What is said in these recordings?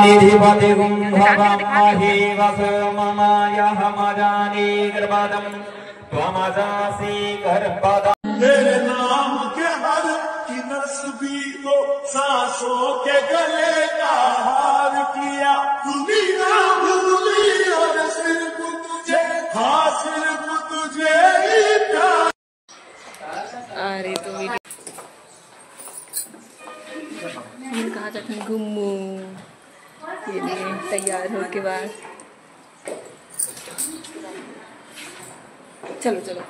निधिपतिगुं भवमहि वसुममाय हमजानि गर्भदं त्वमजासि गर्भदं। तेरे नाम के हर की नस्बी को सांसों के गले का हार किया। दुनिया भूली और सिर्फ तुझे, हाँ सिर्फ तुझे ही प्यार। अरे तो हम कहाँ जाते हैं घूमू। ये तैयार हो के बाद चलो चलो।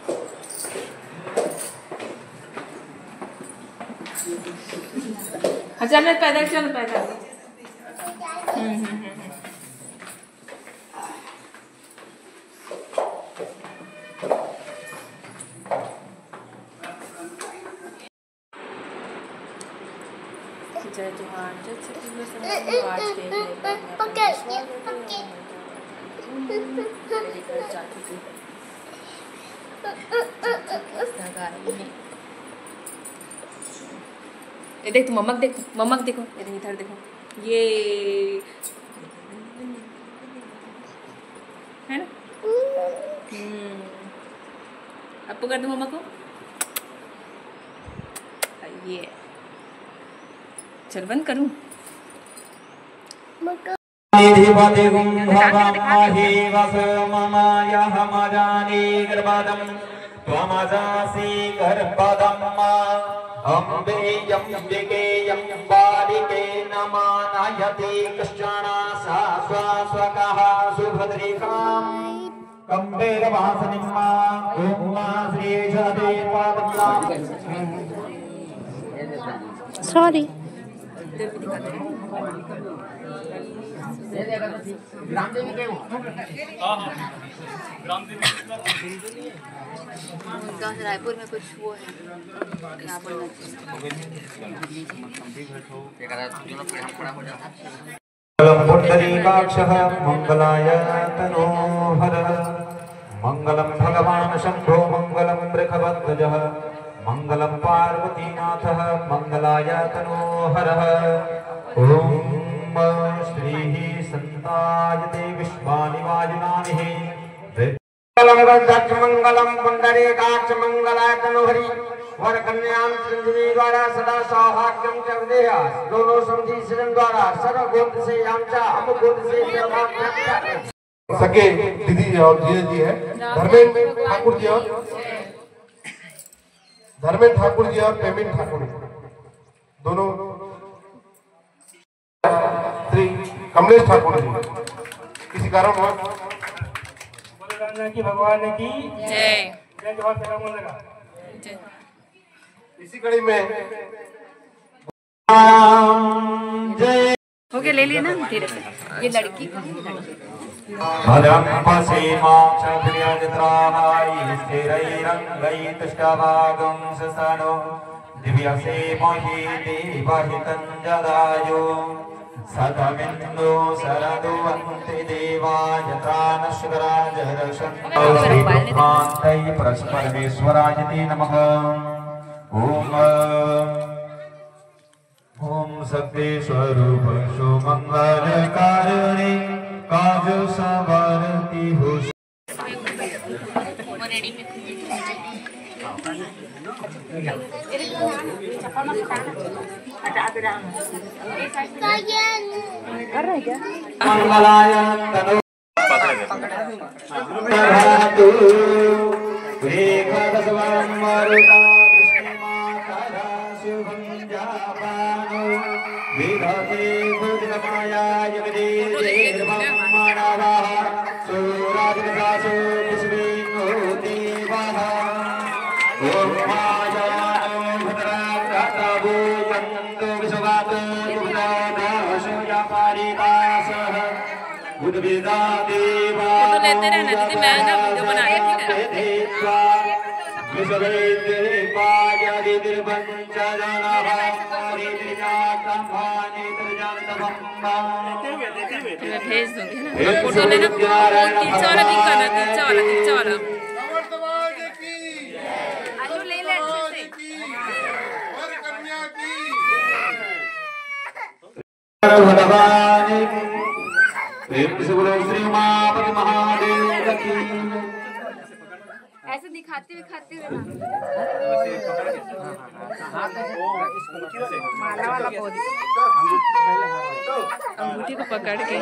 चल पैदल चल पैदल। जय जोहार जय छत्तीसगढ़ आज के देख तू मम्मक देखो इधर देखो ये है ना। अब पकड़ दो मम्मा को। ये चल बंद करूं। निधिपतिगुं भवमहि वसुममाय हमजानि गर्भदं त्वमजासि गर्भदं। अम्बिके बालिके नमानयति कश्चन सा स्वकः सुभद्रिकाम् कम्बेरवासनिम्मा उमा श्रीशदे पादम्। सॉरी रायपुर में कुछ वो है क्या बोलना मंगलम पुंडरीकाक्षः मंगलाय तनोहरः मंगलम भगवान शंभो मंगलम वृषभध्वजः मंगलम पार्वतीनाथः मंगलाय तनोहरः। ओम श्रीः संतायते विश्वानि वायुनानि मंगलम पुंडरीकाक्ष मंगलाय तनोहरि वर कन्यां संजीवी द्वारा सदा सौभाग्यम च विदेहा दोनों समझी सृजन द्वारा सर्व गोत्र से यामचा हम गोत्र से सके दीदी और जीजा जी है धर्मेंद्र ठाकुर जी और पेमेंट ठाकुर दोनों श्री कमलेश ठाकुर जी किसी कारण की भगवान की जय जवाहर लगा इसी कड़ी में जय हो गया। ले लिया ना धीरे से। ये लड़की भद्रं पश्येमां क्षत्रियजत्राहाय स्थिरैरङ्गैतुष्टभागं ससनो दिव्यसे महि देवहितं जदायो सतमिन्दो शरदो अन्ते देवा यत्रा नश्वराजरक्षन्तु श्रीब्रह्मान्तै परमेश्वराय नमः। ओम शक्ति स्वरूप सो मंगल कारणे काज सवारती हो। मंगलाय तनो विधते भूतमाया जगदेवमानवः सूरादिदासो विश्वेनो देवः। ओम मायानो भद्राकातवो यन्तो विश्वातो दुर्गादासो यापारिदासः बुद्धविदा देवा लेते रहना दीदी। मैं ना वीडियो बना रही थी मैं भेज दूंगी ना फोटो लेना। तिरछा वाला पिक करना तिरछा वाला आलू ले ले अच्छे से। प्रेम से बोलो श्री उमापति महादेव की। ऐसे दिखाते हुए खाते हुए माला वाला अंगूठी को पकड़ के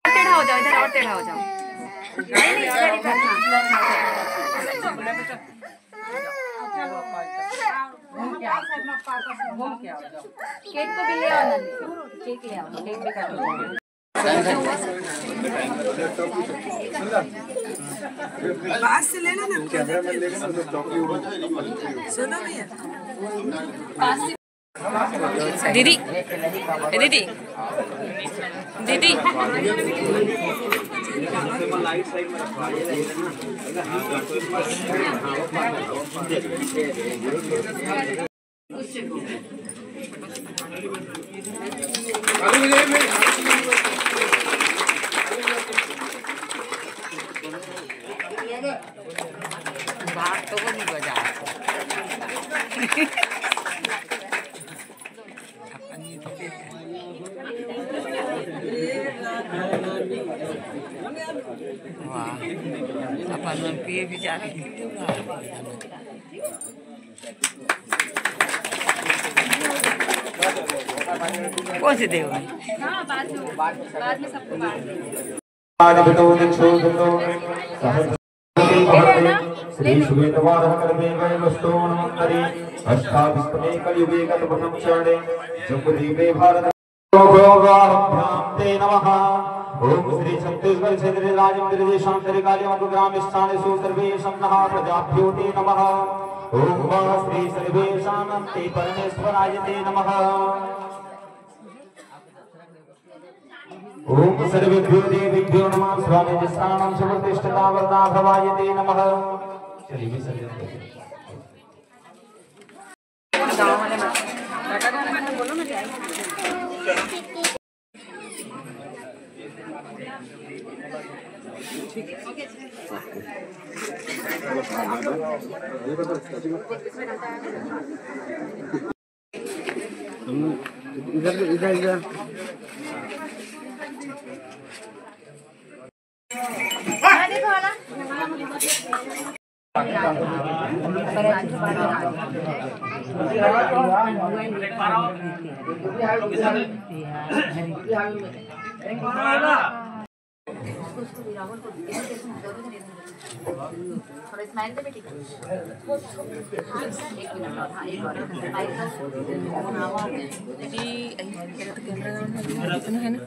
टेढ़ा हो जाओ, इधर और टेढ़ा हो जाओ। केक को भी ले आओ ना, केक ले आओ, केक भी काटो। बाहर से लेना ना, सुनो भैया। दीदी दीदी दीदी बाहर तो वो नहीं बजा अपन पिए भी जा रहे कौन से देव बाद में सबको श्री सुवेतवारः कर्मे वैवस्तोन्मन्तरे अष्टाभिष्टमे कलियुगे गतवनं चरणे जम्बुद्वीपे भारत योगाभ्यां ते नमः। ओम श्री छत्तीसगढ़ क्षेत्र राजमंदिर शांतरे कालीमंदिर ग्राम स्थानेषु सर्वेषां नमः प्रजाभ्यो ते नमः। ओम श्री सर्वेषां ते परमेश्वराय ते नमः। ओम सर्वेभ्यो देवेभ्यो नमः। स्वामी स्थानं समतिष्ठता वरदा भवाय ते नमः। चलिए विसर्जन करें। बोलो ना क्या इधर थोड़ा स्माइल दे बेटी। एक मिनट और, हाँ एक और स्माइल दो। कैमरा है ना।